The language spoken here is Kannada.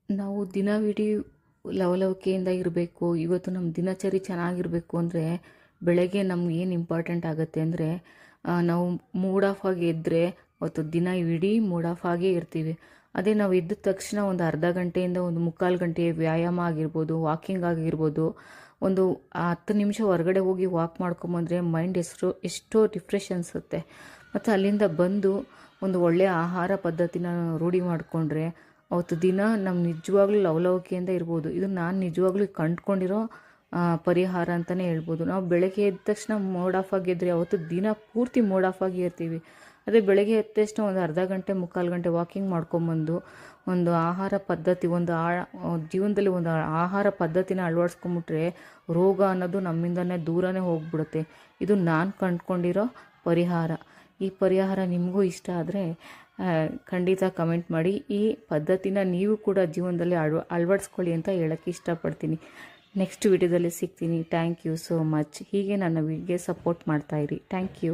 ನಾವು ದಿನವಿಡೀ ಲವಲವಿಕೆಯಿಂದ ಇರಬೇಕು, ಇವತ್ತು ನಮ್ಮ ದಿನಚರಿ ಚೆನ್ನಾಗಿರಬೇಕು ಅಂದರೆ ಬೆಳಗ್ಗೆ ನಮ್ಗೆ ಏನು ಇಂಪಾರ್ಟೆಂಟ್ ಆಗುತ್ತೆ ಅಂದರೆ ನಾವು ಮೂಡ್ ಆಫ್ ಆಗಿ ಎದ್ದರೆ ಅವತ್ತು ದಿನ ಇಡೀ ಮೂಡ್ ಆಫ್ ಆಗೇ ಇರ್ತೀವಿ. ಅದೇ ನಾವು ಎದ್ದ ತಕ್ಷಣ ಒಂದು ಅರ್ಧ ಗಂಟೆಯಿಂದ ಒಂದು ಮುಕ್ಕಾಲು ಗಂಟೆ ವ್ಯಾಯಾಮ ಆಗಿರ್ಬೋದು, ವಾಕಿಂಗ್ ಆಗಿರ್ಬೋದು, ಒಂದು 10 ನಿಮಿಷ ಹೊರಗಡೆ ಹೋಗಿ ವಾಕ್ ಮಾಡ್ಕೊಂಬಂದರೆ ಮೈಂಡ್ ಎಷ್ಟೋ ರಿಫ್ರೆಶ್ ಅನಿಸುತ್ತೆ. ಮತ್ತು ಅಲ್ಲಿಂದ ಬಂದು ಒಂದು ಒಳ್ಳೆಯ ಆಹಾರ ಪದ್ಧತಿನ ರೂಢಿ ಮಾಡಿಕೊಂಡ್ರೆ ಅವತ್ತು ದಿನ ನಮ್ಮ ನಿಜವಾಗ್ಲೂ ಲವಲವಿಕೆಯಿಂದ ಇರ್ಬೋದು. ಇದು ನಾನು ನಿಜವಾಗ್ಲೂ ಕಂಡುಕೊಂಡಿರೋ ಪರಿಹಾರ ಅಂತಲೇ ಹೇಳ್ಬೋದು. ನಾವು ಬೆಳಗ್ಗೆ ಎದ್ದ ತಕ್ಷಣ ಮೂಡ್ ಆಫ್ ಆಗಿದ್ದರೆ ಅವತ್ತು ದಿನ ಪೂರ್ತಿ ಮೂಡ್ ಆಫ್ ಆಗಿ ಇರ್ತೀವಿ. ಅದೇ ಬೆಳಗ್ಗೆ ಎದ್ದ ತಕ್ಷಣ ಒಂದು ಅರ್ಧ ಗಂಟೆ ಮುಕ್ಕಾಲು ಗಂಟೆ ವಾಕಿಂಗ್ ಮಾಡ್ಕೊಂಬಂದು ಒಂದು ಆಹಾರ ಪದ್ಧತಿ ಜೀವನದಲ್ಲಿ ಒಂದು ಆಹಾರ ಪದ್ಧತಿನ ಅಳವಡಿಸ್ಕೊಂಬಿಟ್ರೆ ರೋಗ ಅನ್ನೋದು ನಮ್ಮಿಂದನೇ ದೂರನೇ ಹೋಗ್ಬಿಡುತ್ತೆ. ಇದು ನಾನು ಕಂಡುಕೊಂಡಿರೋ ಪರಿಹಾರ. ಈ ಪರಿಹಾರ ನಿಮಗೂ ಇಷ್ಟ ಆದರೆ ಖಂಡಿತ ಕಮೆಂಟ್ ಮಾಡಿ. ಈ ಪದ್ಧತಿನ ನೀವು ಕೂಡ ಜೀವನದಲ್ಲಿ ಅಳವಡಿಸ್ಕೊಳ್ಳಿ ಅಂತ ಹೇಳೋಕ್ಕೆ ಇಷ್ಟಪಡ್ತೀನಿ. ನೆಕ್ಸ್ಟ್ ವಿಡಿಯೋದಲ್ಲಿ ಸಿಗ್ತೀನಿ. Thank you so much. ಹೀಗೆ ನನ್ನ ವಿಡಿಯೋಗೆ ಸಪೋರ್ಟ್ ಮಾಡ್ತಾಯಿರಿ. Thank you.